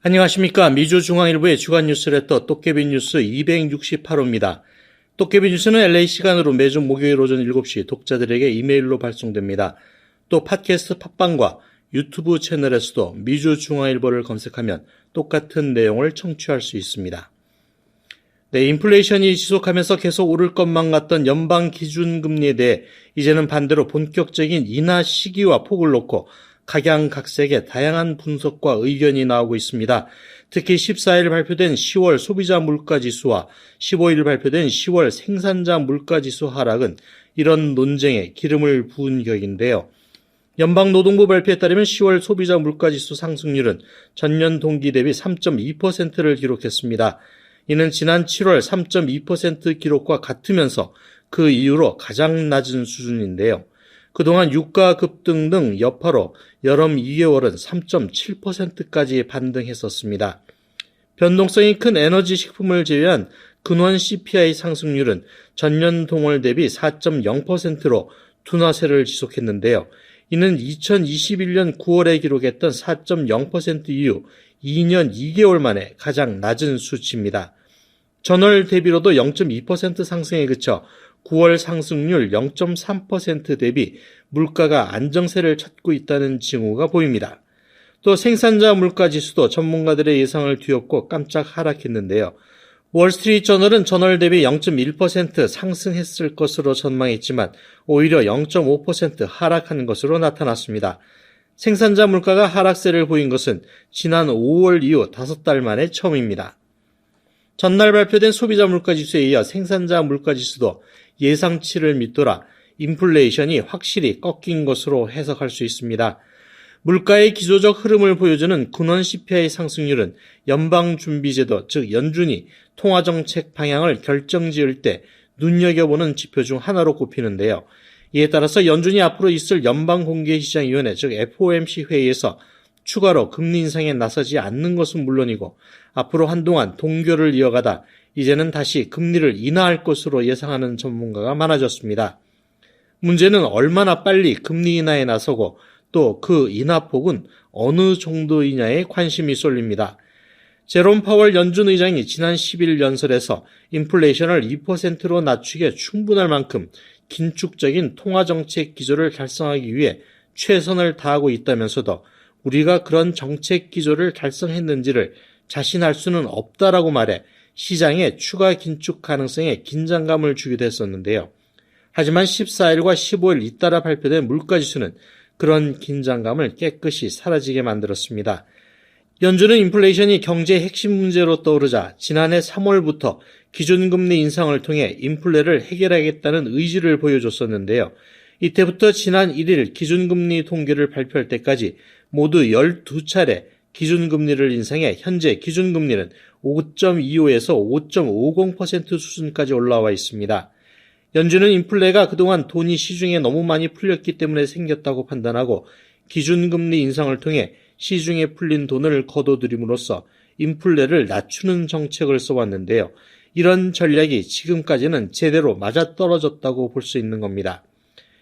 안녕하십니까. 미주중앙일보의 주간 뉴스레터 똑개비 뉴스 268호입니다. 똑개비 뉴스는 LA 시간으로 매주 목요일 오전 7시 독자들에게 이메일로 발송됩니다. 또 팟캐스트 팟빵과 유튜브 채널에서도 미주중앙일보를 검색하면 똑같은 내용을 청취할 수 있습니다. 네, 인플레이션이 지속하면서 계속 오를 것만 같던 연방 기준금리에 대해 이제는 반대로 본격적인 인하 시기와 폭을 놓고 각양각색의 다양한 분석과 의견이 나오고 있습니다. 특히 14일 발표된 10월 소비자 물가지수와 15일 발표된 10월 생산자 물가지수 하락은 이런 논쟁에 기름을 부은 격인데요. 연방노동부 발표에 따르면 10월 소비자 물가지수 상승률은 전년 동기 대비 3.2%를 기록했습니다. 이는 지난 7월 3.2% 기록과 같으면서 그 이후로 가장 낮은 수준인데요. 그동안 유가 급등 등 여파로 여름 2개월은 3.7%까지 반등했었습니다. 변동성이 큰 에너지 식품을 제외한 근원 CPI 상승률은 전년 동월 대비 4.0%로 둔화세를 지속했는데요. 이는 2021년 9월에 기록했던 4.0% 이후 2년 2개월 만에 가장 낮은 수치입니다. 전월 대비로도 0.2% 상승에 그쳐 9월 상승률 0.3% 대비 물가가 안정세를 찾고 있다는 징후가 보입니다. 또 생산자 물가지수도 전문가들의 예상을 뒤엎고 깜짝 하락했는데요. 월스트리트저널은 전월 대비 0.1% 상승했을 것으로 전망했지만 오히려 0.5% 하락한 것으로 나타났습니다. 생산자 물가가 하락세를 보인 것은 지난 5월 이후 5달 만에 처음입니다. 전날 발표된 소비자 물가지수에 이어 생산자 물가지수도 예상치를 밑돌아 인플레이션이 확실히 꺾인 것으로 해석할 수 있습니다. 물가의 기조적 흐름을 보여주는 근원 CPI 상승률은 연방준비제도, 즉 연준이 통화정책 방향을 결정지을 때 눈여겨보는 지표 중 하나로 꼽히는데요. 이에 따라서 연준이 앞으로 있을 연방공개시장위원회, 즉 FOMC 회의에서 추가로 금리 인상에 나서지 않는 것은 물론이고 앞으로 한동안 동결을 이어가다 이제는 다시 금리를 인하할 것으로 예상하는 전문가가 많아졌습니다. 문제는 얼마나 빨리 금리 인하에 나서고 또 그 인하폭은 어느 정도이냐에 관심이 쏠립니다. 제롬 파월 연준 의장이 지난 10일 연설에서 인플레이션을 2%로 낮추기에 충분할 만큼 긴축적인 통화정책 기조를 달성하기 위해 최선을 다하고 있다면서도 우리가 그런 정책 기조를 달성했는지를 자신할 수는 없다라고 말해 시장의 추가 긴축 가능성에 긴장감을 주기도 했었는데요. 하지만 14일과 15일 잇따라 발표된 물가지수는 그런 긴장감을 깨끗이 사라지게 만들었습니다. 연준은 인플레이션이 경제의 핵심 문제로 떠오르자 지난해 3월부터 기준금리 인상을 통해 인플레를 해결하겠다는 의지를 보여줬었는데요. 이때부터 지난 1일 기준금리 통계를 발표할 때까지 모두 12차례 기준금리를 인상해 현재 기준금리는 5.25에서 5.50% 수준까지 올라와 있습니다. 연준은 인플레가 그동안 돈이 시중에 너무 많이 풀렸기 때문에 생겼다고 판단하고 기준금리 인상을 통해 시중에 풀린 돈을 거둬들임으로써 인플레를 낮추는 정책을 써왔는데요. 이런 전략이 지금까지는 제대로 맞아떨어졌다고 볼 수 있는 겁니다.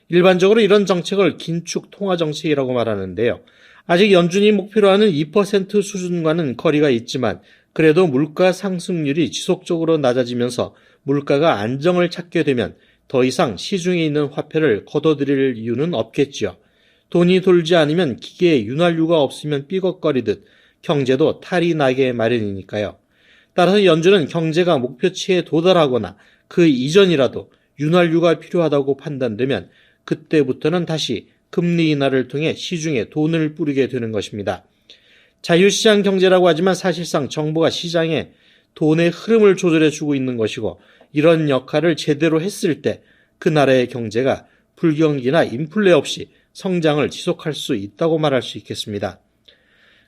일반적으로 이런 정책을 긴축 통화정책이라고 말하는데요. 아직 연준이 목표로 하는 2% 수준과는 거리가 있지만 그래도 물가 상승률이 지속적으로 낮아지면서 물가가 안정을 찾게 되면 더 이상 시중에 있는 화폐를 거둬들일 이유는 없겠지요. 돈이 돌지 않으면 기계에 윤활유가 없으면 삐걱거리듯 경제도 탈이 나게 마련이니까요. 따라서 연준은 경제가 목표치에 도달하거나 그 이전이라도 윤활유가 필요하다고 판단되면 그때부터는 다시 금리 인하를 통해 시중에 돈을 뿌리게 되는 것입니다. 자유시장 경제라고 하지만 사실상 정부가 시장에 돈의 흐름을 조절해주고 있는 것이고 이런 역할을 제대로 했을 때 그 나라의 경제가 불경기나 인플레 없이 성장을 지속할 수 있다고 말할 수 있겠습니다.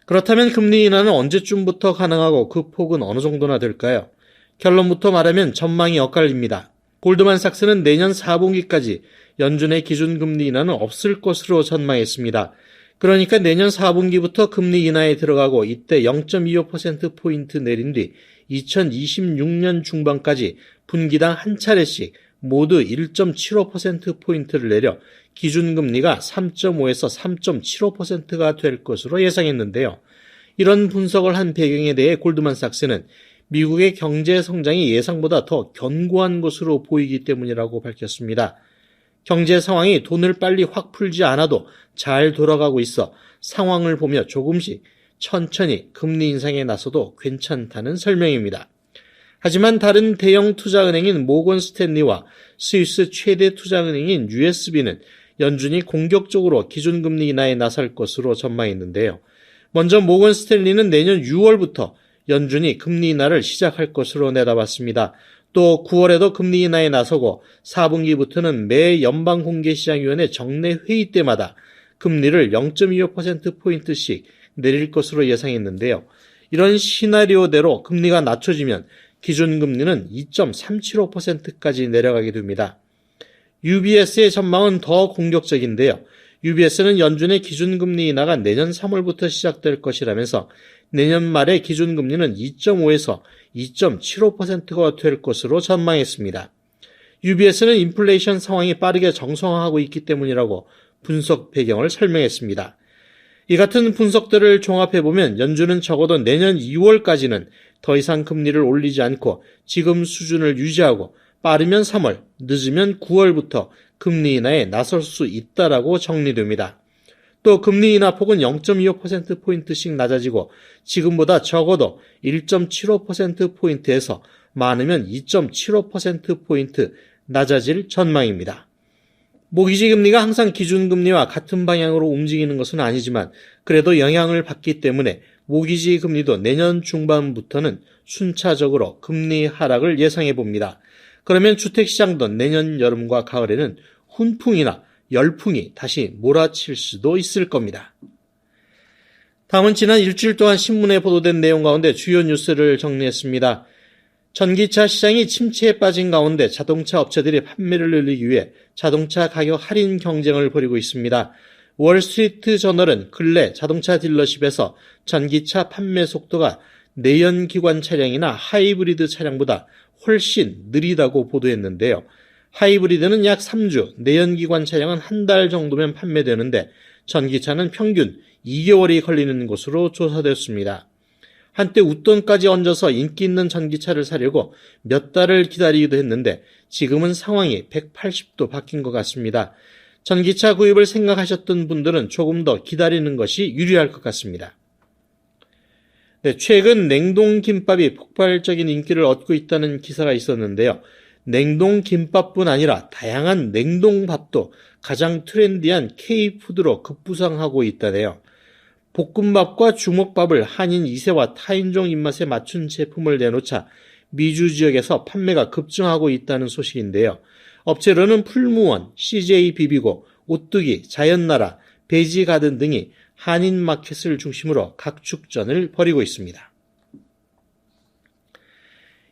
그렇다면 금리 인하는 언제쯤부터 가능하고 그 폭은 어느 정도나 될까요? 결론부터 말하면 전망이 엇갈립니다. 골드만삭스는 내년 4분기까지 연준의 기준금리 인하는 없을 것으로 전망했습니다. 그러니까 내년 4분기부터 금리 인하에 들어가고 이때 0.25%포인트 내린 뒤 2026년 중반까지 분기당 한 차례씩 모두 1.75%포인트를 내려 기준금리가 3.5에서 3.75%가 될 것으로 예상했는데요. 이런 분석을 한 배경에 대해 골드만삭스는 미국의 경제 성장이 예상보다 더 견고한 것으로 보이기 때문이라고 밝혔습니다. 경제 상황이 돈을 빨리 확 풀지 않아도 잘 돌아가고 있어 상황을 보며 조금씩 천천히 금리 인상에 나서도 괜찮다는 설명입니다. 하지만 다른 대형 투자은행인 모건 스탠리와 스위스 최대 투자은행인 USB는 연준이 공격적으로 기준금리 인하에 나설 것으로 전망했는데요. 먼저 모건 스탠리는 내년 6월부터 연준이 금리 인하를 시작할 것으로 내다봤습니다. 또 9월에도 금리 인하에 나서고 4분기부터는 매 연방공개시장위원회 정례 회의 때마다 금리를 0.25%포인트씩 내릴 것으로 예상했는데요. 이런 시나리오대로 금리가 낮춰지면 기준금리는 2.375%까지 내려가게 됩니다. UBS의 전망은 더 공격적인데요. UBS는 연준의 기준금리 인하가 내년 3월부터 시작될 것이라면서 내년 말에 기준금리는 2.5에서 2.75%가 될 것으로 전망했습니다. UBS는 인플레이션 상황이 빠르게 정상화하고 있기 때문이라고 분석 배경을 설명했습니다. 이 같은 분석들을 종합해보면 연준은 적어도 내년 2월까지는 더 이상 금리를 올리지 않고 지금 수준을 유지하고 빠르면 3월, 늦으면 9월부터 금리 인하에 나설 수 있다라고 정리됩니다. 또 금리 인하 폭은 0.25%포인트씩 낮아지고 지금보다 적어도 1.75%포인트에서 많으면 2.75%포인트 낮아질 전망입니다. 모기지 금리가 항상 기준금리와 같은 방향으로 움직이는 것은 아니지만 그래도 영향을 받기 때문에 모기지 금리도 내년 중반부터는 순차적으로 금리 하락을 예상해 봅니다. 그러면 주택시장도 내년 여름과 가을에는 훈풍이나 열풍이 다시 몰아칠 수도 있을 겁니다. 다음은 지난 일주일 동안 신문에 보도된 내용 가운데 주요 뉴스를 정리했습니다. 전기차 시장이 침체에 빠진 가운데 자동차 업체들이 판매를 늘리기 위해 자동차 가격 할인 경쟁을 벌이고 있습니다. 월스트리트 저널은 근래 자동차 딜러십에서 전기차 판매 속도가 내연기관 차량이나 하이브리드 차량보다 훨씬 느리다고 보도했는데요. 하이브리드는 약 3주, 내연기관 차량은 한 달 정도면 판매되는데 전기차는 평균 2개월이 걸리는 것으로 조사됐습니다. 한때 웃돈까지 얹어서 인기 있는 전기차를 사려고 몇 달을 기다리기도 했는데 지금은 상황이 180도 바뀐 것 같습니다. 전기차 구입을 생각하셨던 분들은 조금 더 기다리는 것이 유리할 것 같습니다. 네, 최근 냉동김밥이 폭발적인 인기를 얻고 있다는 기사가 있었는데요. 냉동김밥뿐 아니라 다양한 냉동밥도 가장 트렌디한 K푸드로 급부상하고 있다네요. 볶음밥과 주먹밥을 한인 2세와 타인종 입맛에 맞춘 제품을 내놓자 미주 지역에서 판매가 급증하고 있다는 소식인데요. 업체로는 풀무원, CJ 비비고, 오뚜기, 자연나라, 베지가든 등이 한인 마켓을 중심으로 각축전을 벌이고 있습니다.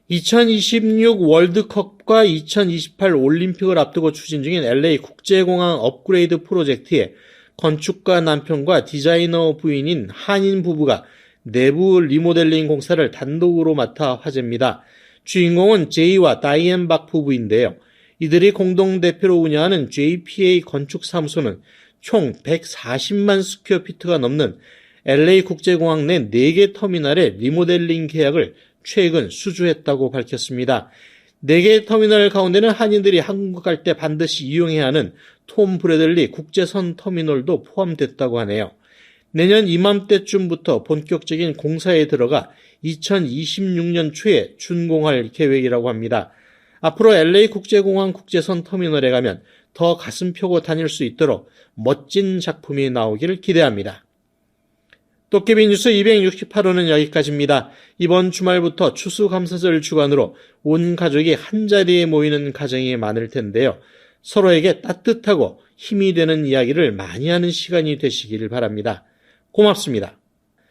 2026 월드컵과 2028 올림픽을 앞두고 추진 중인 LA 국제공항 업그레이드 프로젝트에 건축가 남편과 디자이너 부인인 한인 부부가 내부 리모델링 공사를 단독으로 맡아 화제입니다. 주인공은 제이와 다이앤 박 부부인데요. 이들이 공동대표로 운영하는 JPA 건축사무소는 총 140만 스퀘어피트가 넘는 LA 국제공항 내 4개 터미널의 리모델링 계약을 최근 수주했다고 밝혔습니다. 4개 터미널 가운데는 한인들이 한국 갈 때 반드시 이용해야 하는 톰 브래들리 국제선 터미널도 포함됐다고 하네요. 내년 이맘때쯤부터 본격적인 공사에 들어가 2026년 초에 준공할 계획이라고 합니다. 앞으로 LA 국제공항 국제선 터미널에 가면 더 가슴 펴고 다닐 수 있도록 멋진 작품이 나오길 기대합니다. 도깨비 뉴스 268호는 여기까지입니다. 이번 주말부터 추수감사절 주간으로 온 가족이 한자리에 모이는 가정이 많을 텐데요. 서로에게 따뜻하고 힘이 되는 이야기를 많이 하는 시간이 되시길 바랍니다. 고맙습니다.